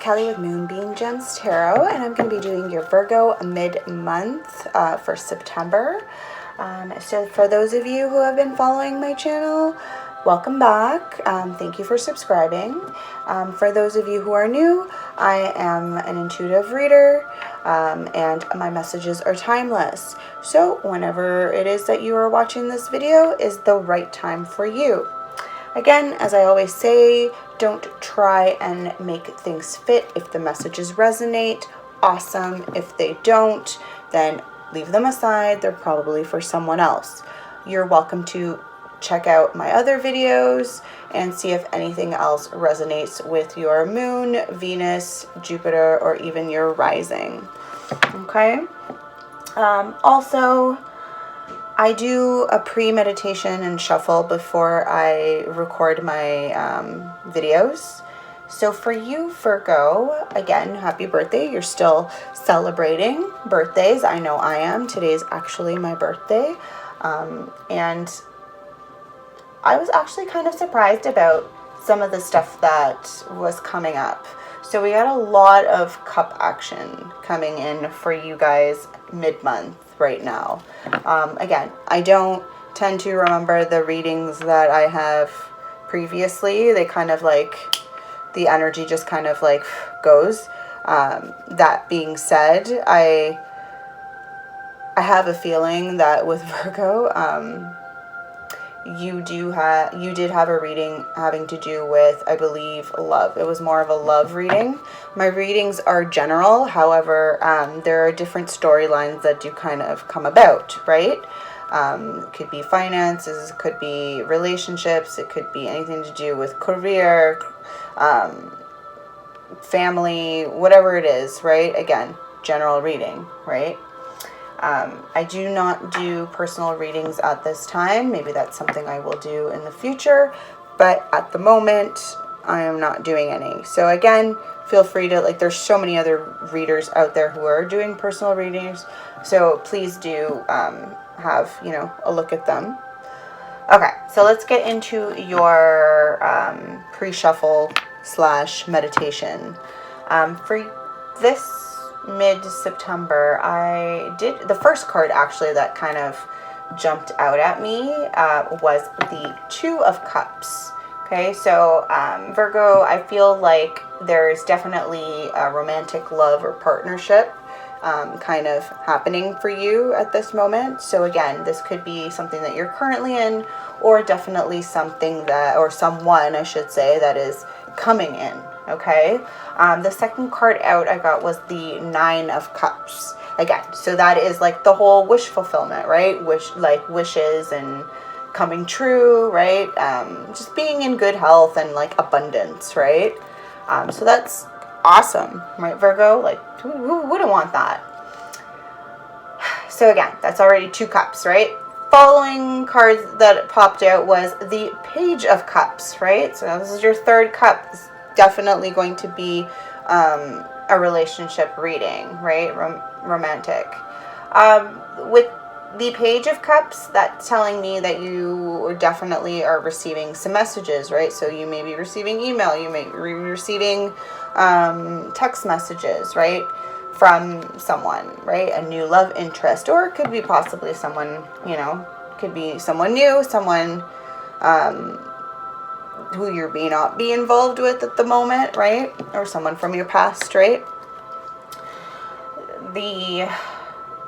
Kelly with Moonbean Gems Tarot, and I'm going to be doing your Virgo mid-month for September. So for those of you who have been following my channel, welcome back. Thank you for subscribing. For those of you who are new, I am an intuitive reader, and my messages are timeless. So whenever it is that you are watching this video is the right time for you. Again, as I always say, don't try and make things fit. If the messages resonate, awesome. If they don't, then leave them aside. They're probably for someone else. You're welcome to check out my other videos and see if anything else resonates with your moon, Venus, Jupiter, or even your rising. Okay? Also, I do a pre-meditation and shuffle before I record my videos. So for you, Virgo, again, happy birthday. You're still celebrating birthdays. I know I am. Today's actually my birthday. And I was actually kind of surprised about some of the stuff that was coming up. So we got a lot of cup action coming in for you guys mid-month right now. Again, I don't tend to remember the readings that I have previously. They kind of like, the energy just kind of like goes. That being said, I have a feeling that with Virgo, you did have a reading having to do with, I believe, love. It was more of a love reading. My readings are general. However, there are different storylines that do kind of come about, right? It could be finances, it could be relationships, it could be anything to do with career, family, whatever it is, right? Again, general reading, right? I do not do personal readings at this time. Maybe that's something I will do in the future, but at the moment, I am not doing any. So again, feel free to, like, there's so many other readers out there who are doing personal readings, so please do have, a look at them. Okay, so let's get into your pre-shuffle / meditation. For this mid-September, I did the first card actually that kind of jumped out at me was the Two of Cups. Okay, so Virgo, I feel like there's definitely a romantic love or partnership kind of happening for you at this moment. So again, this could be something that you're currently in, or definitely something that, or someone I should say, that is coming in. Okay, the second card out I got was the Nine of Cups. Again, so that is like the whole wish fulfillment, right? Wishes and coming true, right? Just being in good health and like abundance, right? So that's awesome, right, Virgo? Like, who wouldn't want that? So again, that's already 2 cups, right? Following cards that popped out was the Page of Cups, right? So this is your third cup. This is definitely going to be a relationship reading, right? Romantic. With the Page of Cups, that's telling me that you definitely are receiving some messages, right? So you may be receiving email, you may be receiving text messages, right? From someone, right? A new love interest, or it could be possibly someone, could be someone new, someone who you may not be involved with at the moment, right? Or someone from your past, right? The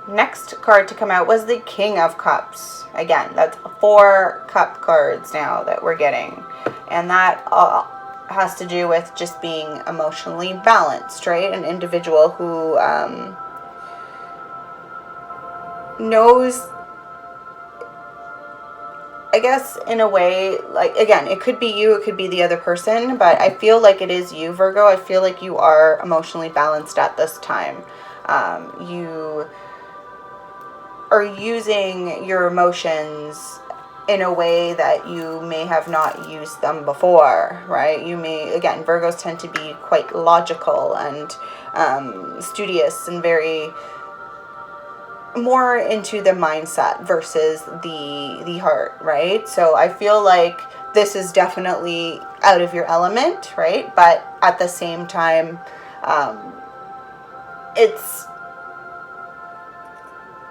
next card to come out was the King of Cups. Again, that's 4 cup cards now that we're getting. And that has to do with just being emotionally balanced, right? An individual who knows, I guess, in a way, like, again, it could be you, it could be the other person, but I feel like it is you, Virgo. I feel like you are emotionally balanced at this time. You are using your emotions in a way that you may have not used them before, right? You may, again, Virgos tend to be quite logical and studious and very more into the mindset versus the heart, right? So I feel like this is definitely out of your element, right? But at the same time,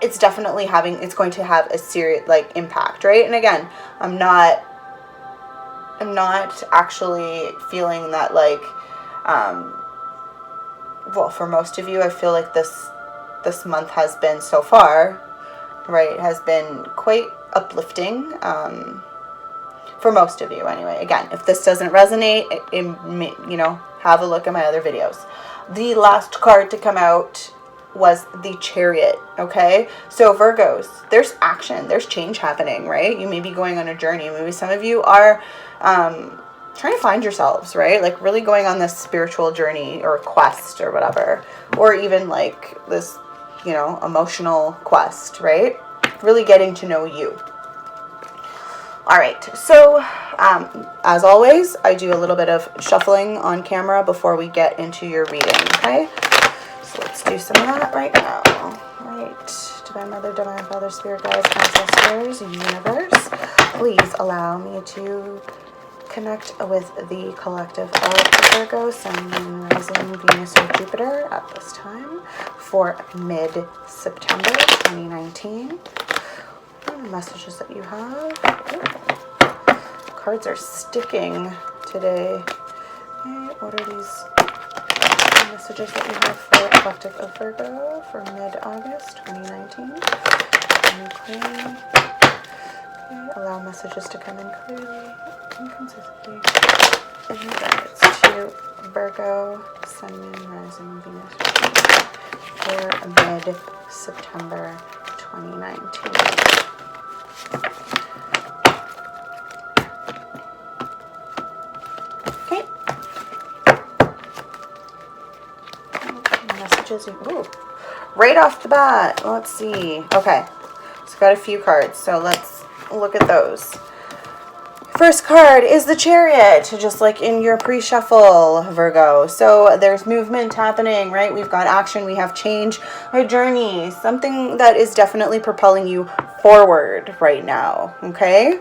it's definitely it's going to have a serious, like, impact, right? And again, I'm not actually feeling that, like, well, for most of you, I feel like this month has been, so far, right, has been quite uplifting, for most of you anyway. Again, if this doesn't resonate, you know, have a look at my other videos. The last card to come out was the Chariot. Okay, so Virgos, there's action, there's change happening, right? You may be going on a journey. Maybe some of you are trying to find yourselves, right? Like really going on this spiritual journey or quest or whatever, or even like this, you know, emotional quest, right? Really getting to know you. All right, so as always, I do a little bit of shuffling on camera before we get into your reading, okay? So let's do some of that right now. All right, Divine Mother, Divine Father, Spirit Guides, Ancestors, Universe, please allow me to connect with the collective of Virgo, Sun, Moon, Rising, Venus, or Jupiter at this time for mid-September 2019. The messages that you have. Ooh. Cards are sticking today. Okay, what are these messages that you have for collective of Virgo for mid-August 2019? Okay. Allow messages to come in clearly and consistently. And then it's to Virgo, Sun, Moon, Rising, Venus, for mid-September 2019. Okay. Messages. Ooh. Right off the bat. Let's see. Okay. So got a few cards. So let's look at those. First card is the Chariot, just like in your pre-shuffle, Virgo. So there's movement happening, right? We've got action, we have change, a journey, something that is definitely propelling you forward right now, okay?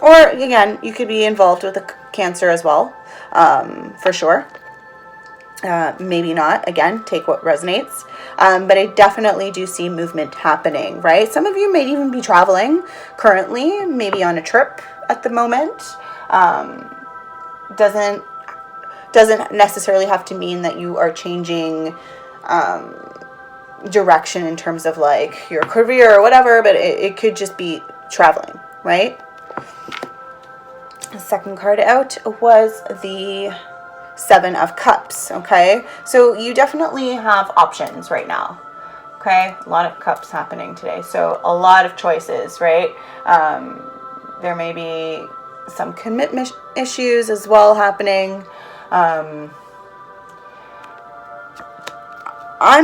Or, again, you could be involved with a Cancer as well, for sure. Maybe not. Again, take what resonates. But I definitely do see movement happening, right? Some of you may even be traveling currently, maybe on a trip at the moment. Doesn't necessarily have to mean that you are changing direction in terms of like your career or whatever, but it could just be traveling, right? The second card out was the Seven of Cups, okay? So you definitely have options right now, okay? A lot of cups happening today, so a lot of choices, right? There may be some commitment issues as well happening. I'm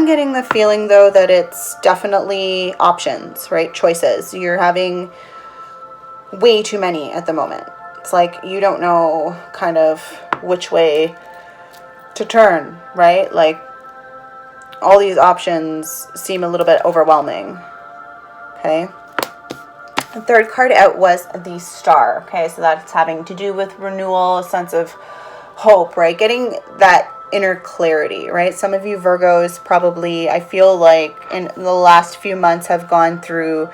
getting the feeling, though, that it's definitely options, right? Choices. You're having way too many at the moment. It's like you don't know kind of which way to turn, right? Like all these options seem a little bit overwhelming, okay? The third card out was the Star, okay? So that's having to do with renewal, a sense of hope, right? Getting that inner clarity, right? Some of you Virgos probably, I feel like in the last few months have gone through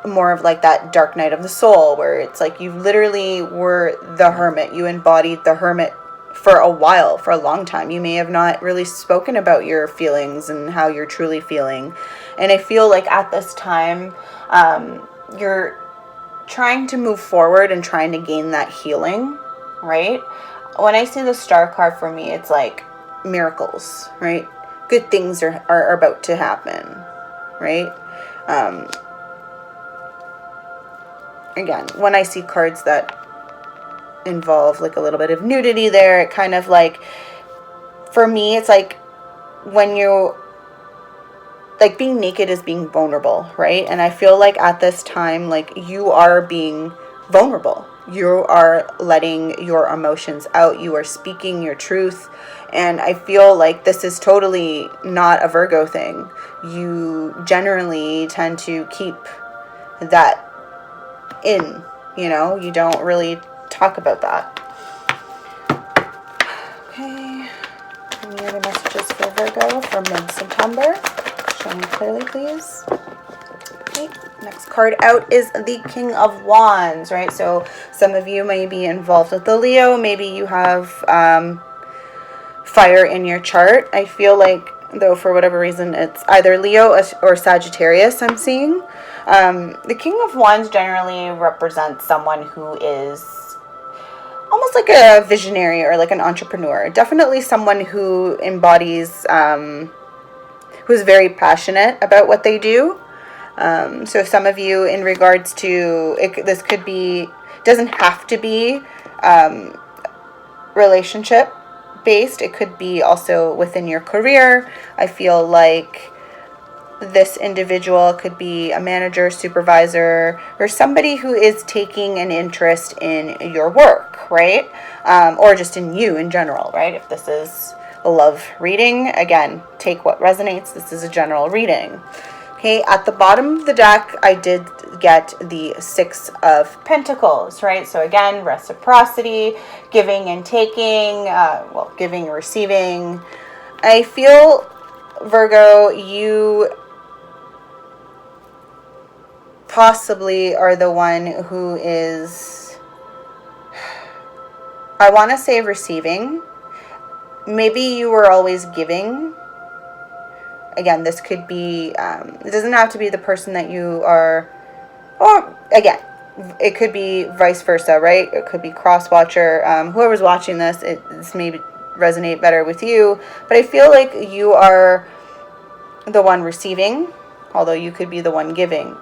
more of like that dark night of the soul, where it's like you literally were the hermit. You embodied the hermit for a while, for a long time. You may have not really spoken about your feelings and how you're truly feeling. And I feel like at this time, you're trying to move forward and trying to gain that healing, right? When I see the Star card, for me, it's like miracles, right? Good things are about to happen, right? Again, when I see cards that involve like a little bit of nudity there, it kind of like, for me, it's like when you like being naked is being vulnerable, right? And I feel like at this time, like you are being vulnerable. You are letting your emotions out. You are speaking your truth. And I feel like this is totally not a Virgo thing. You generally tend to keep that in, you know, you don't really talk about that. Okay. Any other messages September. Show me clearly, please. Okay, next card out is the King of Wands, right? So some of you may be involved with the Leo. Maybe you have fire in your chart. I feel like, though, for whatever reason, it's either Leo or Sagittarius I'm seeing. The King of Wands generally represents someone who is almost like a visionary or like an entrepreneur. Definitely someone who embodies, who's very passionate about what they do. So some of you, in regards to it, this could be, doesn't have to be relationship based. It could be also within your career. I feel like this individual could be a manager, supervisor, or somebody who is taking an interest in your work, right? Or just in you in general, right? If this is a love reading, again, take what resonates. This is a general reading. Okay, at the bottom of the deck, I did get the Six of Pentacles, right? So again, reciprocity, giving and taking, well, giving and receiving. I feel, Virgo, you possibly are the one who is, I want to say receiving. Maybe you were always giving. Again, this could be, it doesn't have to be the person that you are, or again, it could be vice versa, right? It could be cross-watcher. Whoever's watching this, this may resonate better with you, but I feel like you are the one receiving, although you could be the one giving.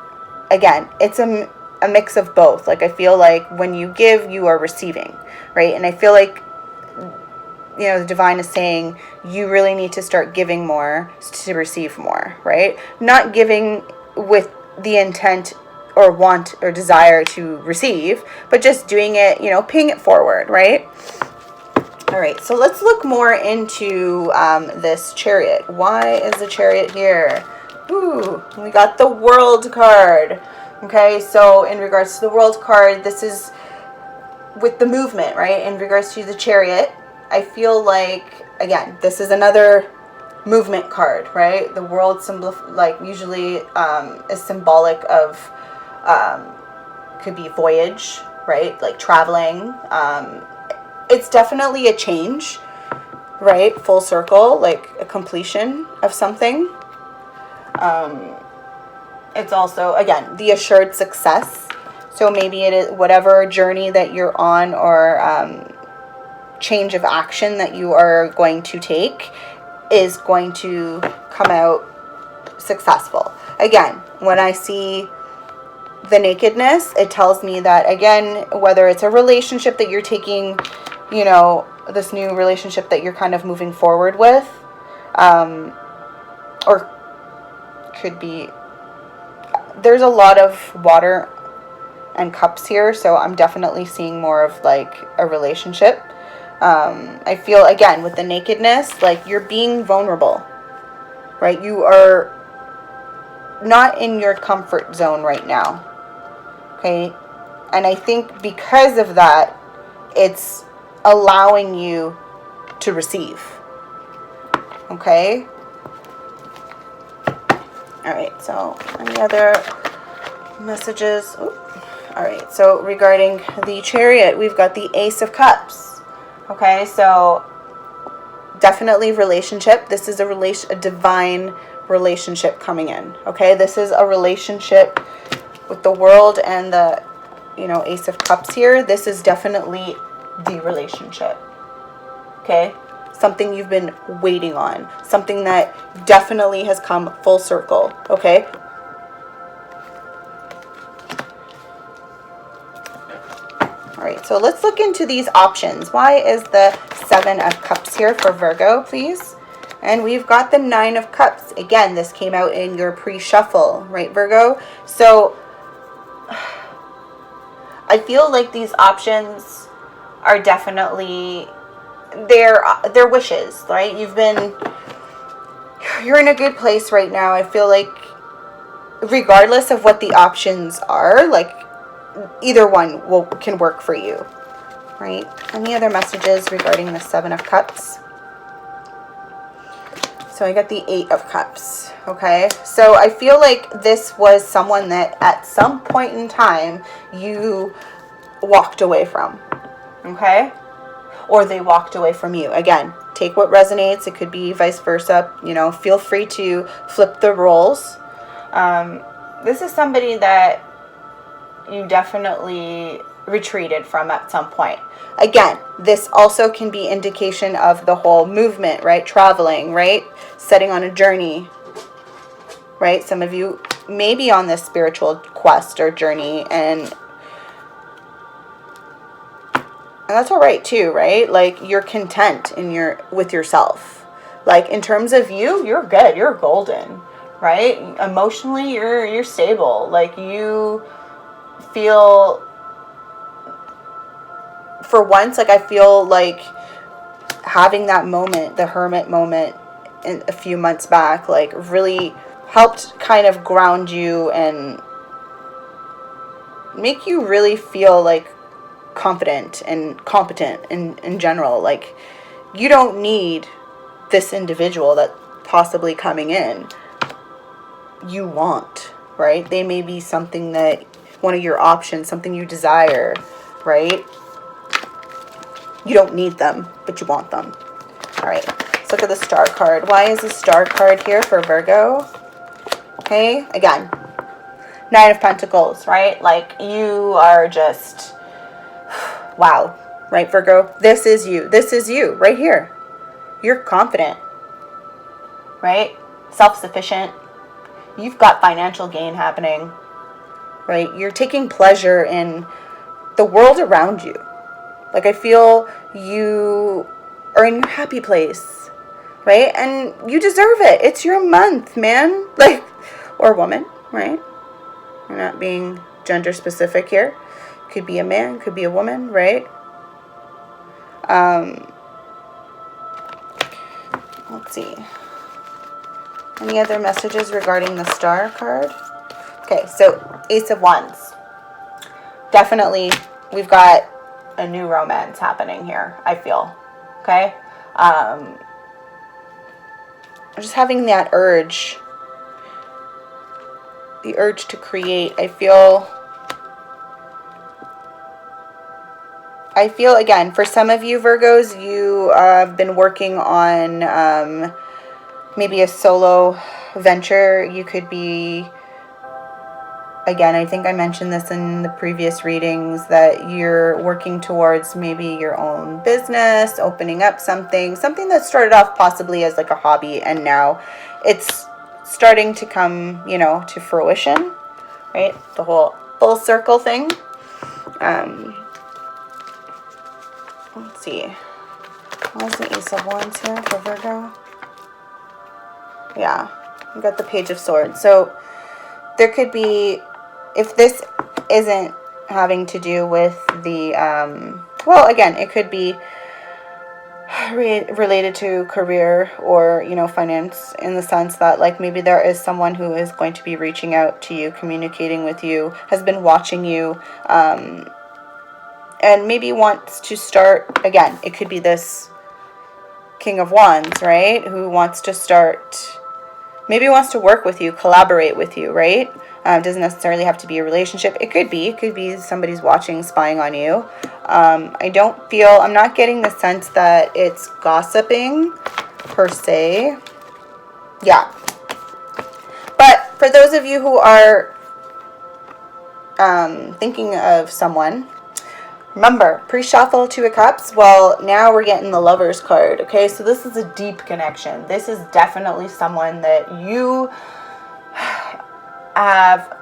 Again, it's a mix of both. Like, I feel like when you give, you are receiving, right? And I feel like, you know, the divine is saying you really need to start giving more to receive more, right? Not giving with the intent or want or desire to receive, but just doing it, you know, paying it forward, right? All right, so let's look more into this Chariot. Why is the Chariot here? Ooh, we got the World card. Okay, so in regards to the World card, this is with the movement, right? In regards to the Chariot, I feel like, again, this is another movement card, right? The world usually is symbolic of, could be voyage, right? Like traveling. It's definitely a change, right? Full circle, like a completion of something. It's also, again, the assured success. So maybe it is whatever journey that you're on, or change of action that you are going to take is going to come out successful. Again, when I see the nakedness, it tells me that, again, whether it's a relationship that you're taking, you know, this new relationship that you're kind of moving forward with, or could be, there's a lot of water and cups here, so I'm definitely seeing more of like a relationship. I feel, again, with the nakedness, like you're being vulnerable, right? You are not in your comfort zone right now, okay? And I think because of that, it's allowing you to receive, okay? All right, so any other messages? Ooh. All right, so regarding the Chariot, we've got the Ace of Cups. Okay, so definitely relationship. This is a divine relationship coming in. Okay, this is a relationship with the World and the, you know, Ace of Cups here. This is definitely the relationship. Okay, something you've been waiting on, something that definitely has come full circle. Okay. All right, so let's look into these options. Why is the Seven of Cups here for Virgo, please? And we've got the Nine of Cups. Again, this came out in your pre-shuffle, right, Virgo? So I feel like these options are definitely their wishes, right? You're in a good place right now. I feel like regardless of what the options are, like, either one can work for you, right? Any other messages regarding the Seven of Cups? So I got the 8 of Cups, okay? So I feel like this was someone that at some point in time you walked away from, okay? Or they walked away from you. Again, take what resonates. It could be vice versa. You know, feel free to flip the roles. This is somebody that you definitely retreated from at some point. Again, this also can be indication of the whole movement, right? Traveling, right? Setting on a journey, right? Some of you may be on this spiritual quest or journey, and that's all right too, right? Like, you're content with yourself. Like, in terms of you're good. You're golden, right? Emotionally, you're stable. Like, you feel, for once, like, I feel like having that moment, the hermit moment a few months back, like, really helped kind of ground you and make you really feel like confident and competent in general. Like, you don't need this individual that possibly coming in. You want, right? They may be something that, one of your options, something you desire, right? You don't need them, but you want them. All right, let's look at the Star card. Why is the Star card here for Virgo? Okay, again, 9 of Pentacles, right? Like, you are just, wow, right, Virgo? This is you. This is you right here. You're confident, right? Self-sufficient. You've got financial gain happening, right? You're taking pleasure in the world around you. Like, I feel you are in your happy place, right? And you deserve it. It's your month, man. Like, or woman, right? We're not being gender specific here. Could be a man, could be a woman, right? Let's see. Any other messages regarding the Star card? Okay, so Ace of Wands. Definitely, we've got a new romance happening here, I feel. Okay? I'm just having that urge. The urge to create. I feel, again, for some of you Virgos, you have been working on maybe a solo venture. You could be, again, I think I mentioned this in the previous readings, that you're working towards maybe your own business, opening up something that started off possibly as like a hobby, and now it's starting to come, you know, to fruition, right? The whole full circle thing. Let's see. What's the Ace of Wands here for Virgo? Yeah, we got the Page of Swords. So there could be, if this isn't having to do with the, well, again, it could be related to career or, you know, finance, in the sense that, like, maybe there is someone who is going to be reaching out to you, communicating with you, has been watching you, and maybe wants to start, again, it could be this King of Wands, right, who wants to start, maybe wants to work with you, collaborate with you, right? Doesn't necessarily have to be a relationship. It could be somebody's watching, spying on you. I'm not getting the sense that it's gossiping per se. Yeah. But for those of you who are thinking of someone, remember, pre-shuffle, 2 of Cups. Well, now we're getting the Lovers card. Okay, so this is a deep connection. This is definitely someone that you have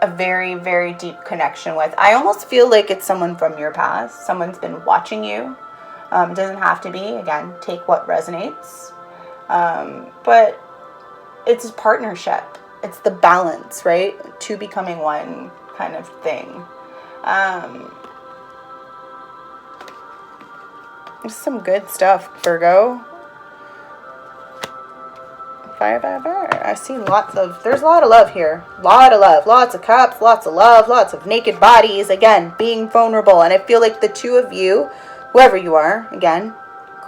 a very, very deep connection with. I almost feel like it's someone from your past. Someone's been watching you. Doesn't have to be. Again, take what resonates. But it's a partnership. It's the balance, right? 2 becoming 1 kind of thing. There's some good stuff, Virgo. Fire. I see there's a lot of love here. Lot of love. Lots of cups, lots of love, lots of naked bodies. Again, being vulnerable. And I feel like the 2 of you, whoever you are, again,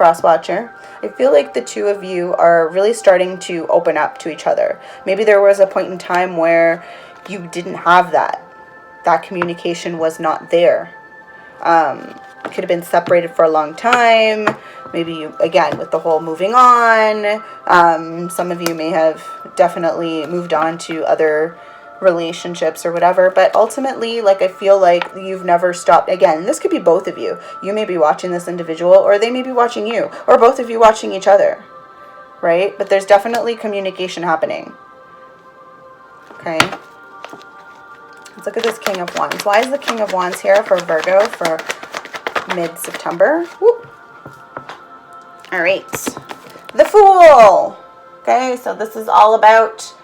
cross watcher, I feel like the two of you are really starting to open up to each other. Maybe there was a point in time where you didn't have that. That communication was not there. Could have been separated for a long time. Maybe you, again, with the whole moving on, some of you may have definitely moved on to other relationships or whatever, but ultimately, like, I feel like you've never stopped. Again, this could be both of you. You may be watching this individual, or they may be watching you, or both of you watching each other, right? But there's definitely communication happening. Okay, let's look at this King of Wands. Why is the King of Wands here for Virgo for mid-September? Whoop. All right, the Fool. Okay, so this is all about,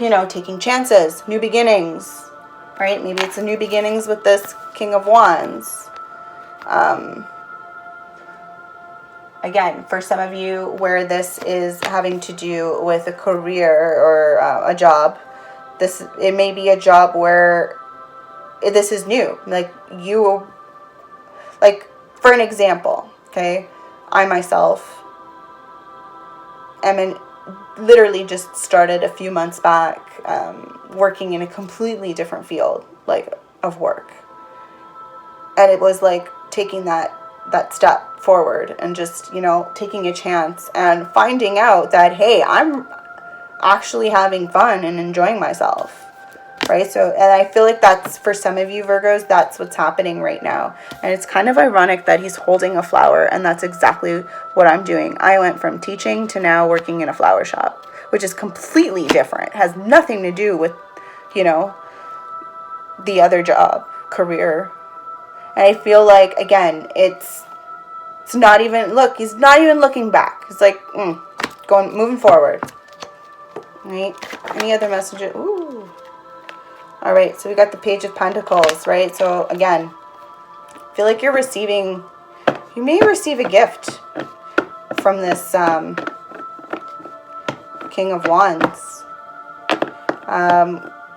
you know, taking chances, new beginnings, right? Maybe it's a new beginnings with this King of Wands. Again, for some of you where this is having to do with a career or a job, it may be a job where this is new. Like for an example, okay, I myself am literally just started a few months back working in a completely different field, like, of work. And it was like taking that step forward and just, you know, taking a chance and finding out that, hey, I'm actually having fun and enjoying myself, right? So, and I feel like that's, for some of you Virgos, that's what's happening right now. And it's kind of ironic that he's holding a flower, and that's exactly what I'm doing. I went from teaching to now working in a flower shop, which is completely different. It has nothing to do with, you know, the other job, career. And I feel like, again, it's not even, look, he's not even looking back. He's like, moving forward. Right? Any other messages? Ooh. All right, so we got the Page of Pentacles, right? So, again, I feel like you may receive a gift from this King of Wands.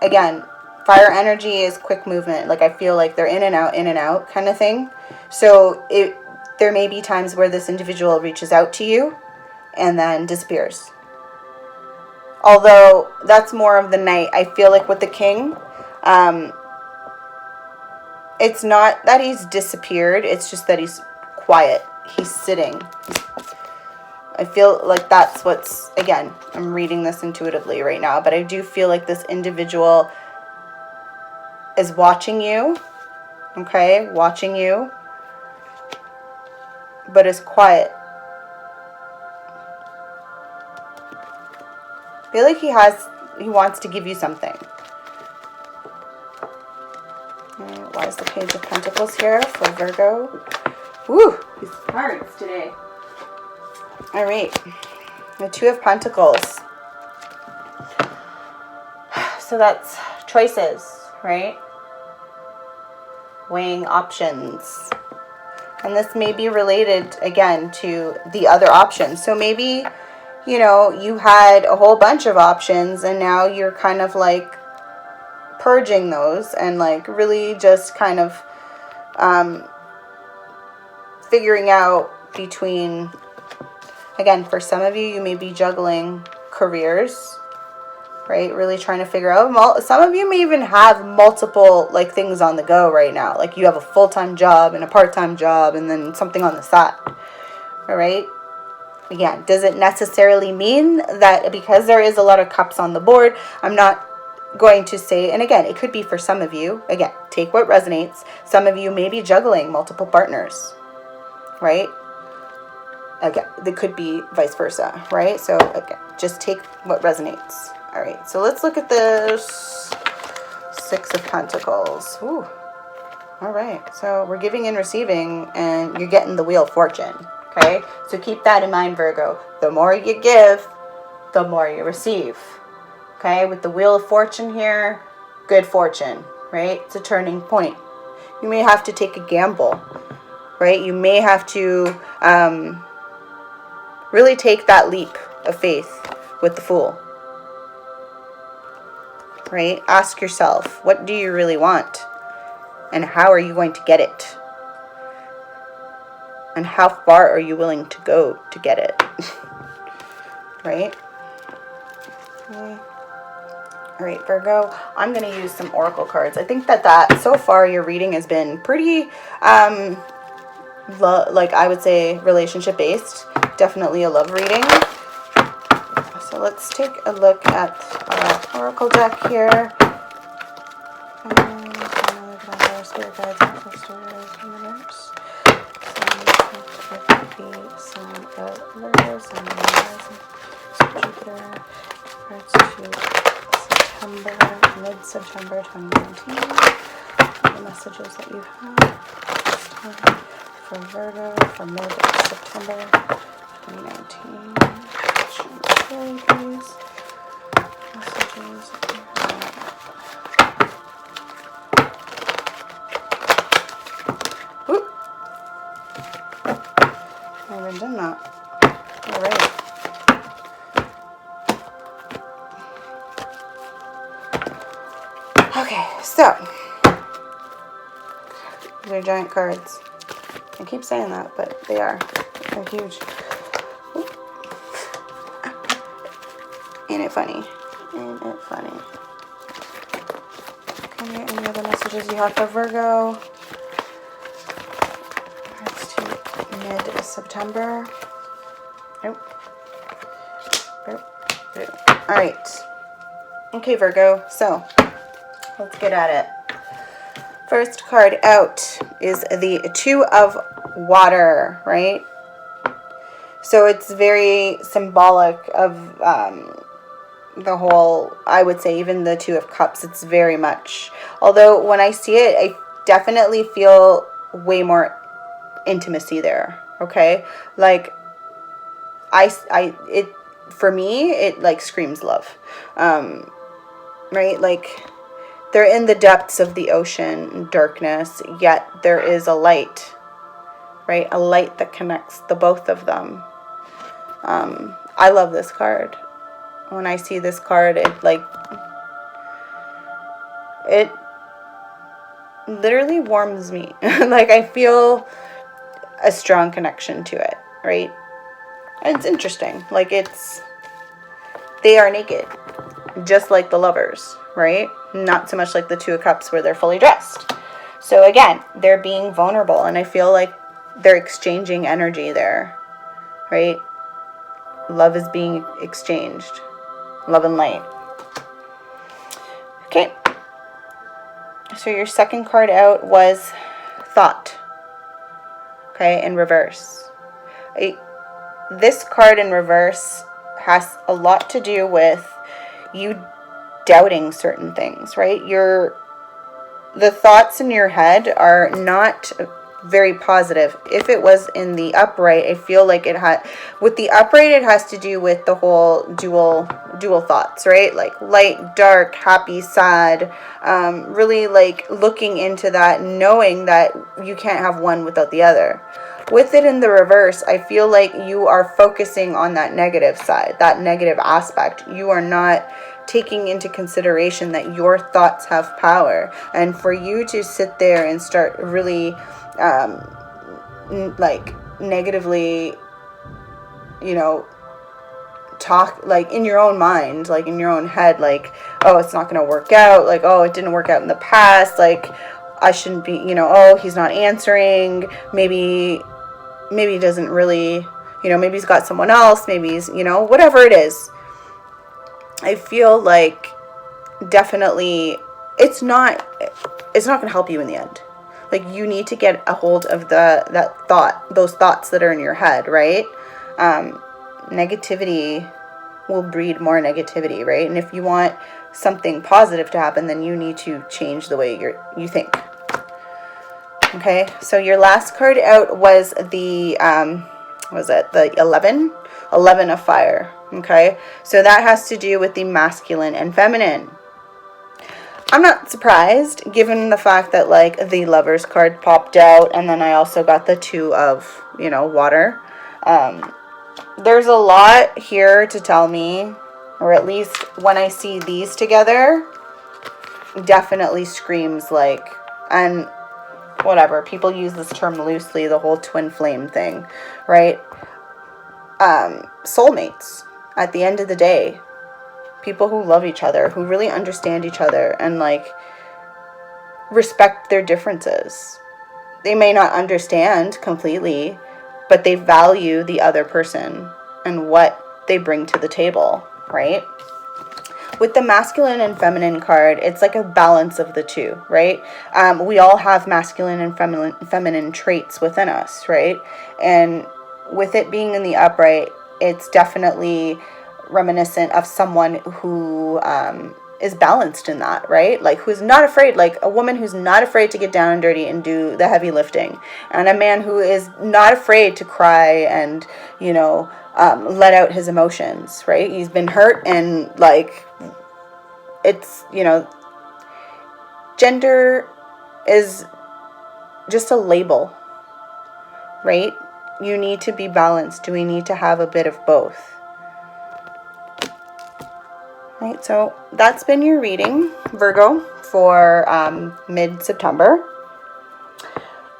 Again, fire energy is quick movement. Like, I feel like they're in and out kind of thing. So there may be times where this individual reaches out to you and then disappears. Although that's more of the night. I feel like with the King, it's not that he's disappeared. It's just that he's quiet. He's sitting. I feel like that's what's, again, I'm reading this intuitively right now, but I do feel like this individual is watching you, okay, watching you, but is quiet. I feel like he wants to give you something. Why is the Page of Pentacles here for Virgo? Woo, these cards today. All right, the Two of Pentacles. So that's choices, right? Weighing options. And this may be related, again, to the other options. So maybe, you know, you had a whole bunch of options and now you're kind of like purging those and like really just kind of figuring out between, again, for some of you, you may be juggling careers, right? Really trying to figure out. Some of you may even have multiple like things on the go right now. Like you have a full-time job and a part-time job and then something on the side. All right. Again, does it necessarily mean that because there is a lot of cups on the board, I'm not going to say, and again, it could be for some of you, again, take what resonates. Some of you may be juggling multiple partners, right? Again, it could be vice versa, right? So again, just take what resonates. All right, so let's look at this Six of Pentacles. Ooh. All right, so we're giving and receiving, and you're getting the Wheel of Fortune, okay? So keep that in mind, Virgo. The more you give, the more you receive, okay? With the Wheel of Fortune here, good fortune, right? It's a turning point. You may have to take a gamble, right? You may have to really take that leap of faith with the Fool. Right? Ask yourself, what do you really want? And how are you going to get it? And how far are you willing to go to get it? Right? Okay. All right, Virgo, I'm going to use some oracle cards. I think that so far your reading has been pretty, like I would say, relationship based. Definitely a love reading. So let's take a look at our oracle deck here. Spirit guides, ancestors, universe. Sign of Virgo, sign of Jupiter. Cards to September, mid-September 2019. The messages that you have for Virgo for mid-September 2019. Please. Messages that you have. Whoop. I haven't done that. All right. Okay, so these are giant cards. I keep saying that, but they are. They're huge. Ooh. Ain't it funny? Ain't it funny? Okay, any other messages you have for Virgo? Cards to mid-September. Nope. Nope. Nope. All right. Okay, Virgo. So let's get at it. First card out is the Two of Water, right? So it's very symbolic of the whole, I would say, even the Two of Cups. It's very much, although when I see it, I definitely feel way more intimacy there, okay? Like, it, for me, it like screams love, right? Like, they're in the depths of the ocean, darkness, yet there is a light, right? A light that connects the both of them. I love this card. When I see this card, it literally warms me. Like, I feel a strong connection to it, right? And it's interesting. Like, they are naked, just like the lovers, right? Not so much like the Two of Cups where they're fully dressed. So again, they're being vulnerable, and I feel like they're exchanging energy there, right? Love is being exchanged. Love and light. Okay. So your second card out was Thought. Okay, in reverse. This card in reverse has a lot to do with you doubting certain things, right? The thoughts in your head are not very positive. If it was in the upright, I feel like with the upright, it has to do with the whole dual thoughts, right? Like light, dark, happy, sad, really like looking into that, knowing that you can't have one without the other. With it in the reverse, I feel like you are focusing on that negative side, that negative aspect. You are not taking into consideration that your thoughts have power. And for you to sit there and start really like negatively, talk like in your own mind, like in your own head, like, oh, it's not going to work out, like, oh, it didn't work out in the past, like I shouldn't be, oh, he's not answering, maybe he doesn't really, maybe he's got someone else, maybe he's, whatever it is. I feel like definitely it's not going to help you in the end. Like, you need to get a hold of those thoughts that are in your head, right? Negativity will breed more negativity, right? And if you want something positive to happen, then you need to change the way you think. Okay, so your last card out was the the 11 of fire. Okay, so that has to do with the masculine and feminine. I'm not surprised, given the fact that like the Lovers card popped out, and then I also got the Two of water. There's a lot here to tell me, or at least when I see these together, definitely screams like, and whatever. People use this term loosely, the whole twin flame thing, right? Soulmates, at the end of the day. People who love each other, who really understand each other and like respect their differences. They may not understand completely, but they value the other person and what they bring to the table, right? With the masculine and feminine card, it's like a balance of the two, right? We all have masculine and feminine traits within us, right? And with it being in the upright, it's definitely reminiscent of someone who is balanced in that, right? Like who's not afraid, like a woman who's not afraid to get down and dirty and do the heavy lifting, and a man who is not afraid to cry and, you know, let out his emotions, right? He's been hurt, and like it's, you know, gender is just a label, right? You need to be balanced. Do we need to have a bit of both? Right, so that's been your reading, Virgo, for mid-September.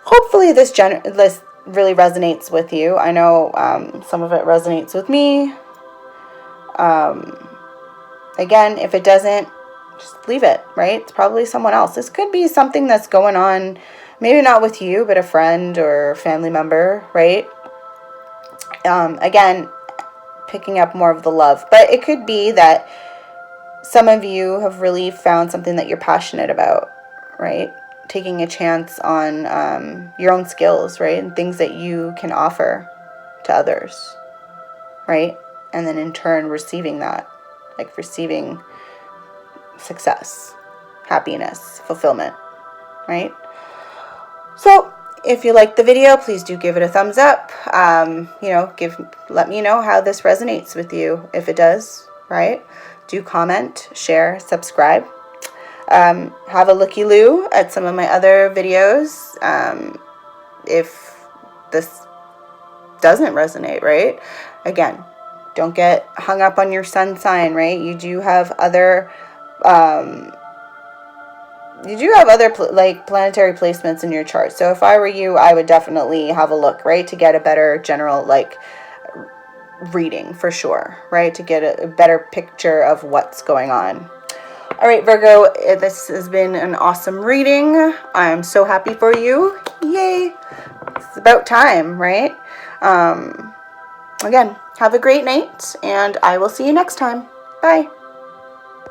Hopefully this really resonates with you. I know some of it resonates with me. Again, if it doesn't, just leave it, right? It's probably someone else. This could be something that's going on, maybe not with you, but a friend or family member, right? Again, picking up more of the love. But it could be that some of you have really found something that you're passionate about, right? Taking a chance on your own skills, right? And things that you can offer to others, right? And then in turn receiving that, like receiving success, happiness, fulfillment, right? So if you liked the video, please do give it a thumbs up. You know, let me know how this resonates with you, if it does, right? Do comment, share, subscribe. Have a looky-loo at some of my other videos if this doesn't resonate, right? Again, don't get hung up on your sun sign, right? You do have other like planetary placements in your chart. So if I were you, I would definitely have a look, right, to get a better general like reading for sure, right, to get a better picture of what's going on. All right, Virgo, this has been an awesome reading. I'm so happy for you. Yay. It's about time, right? Again, have a great night, and I will see you next time. Bye.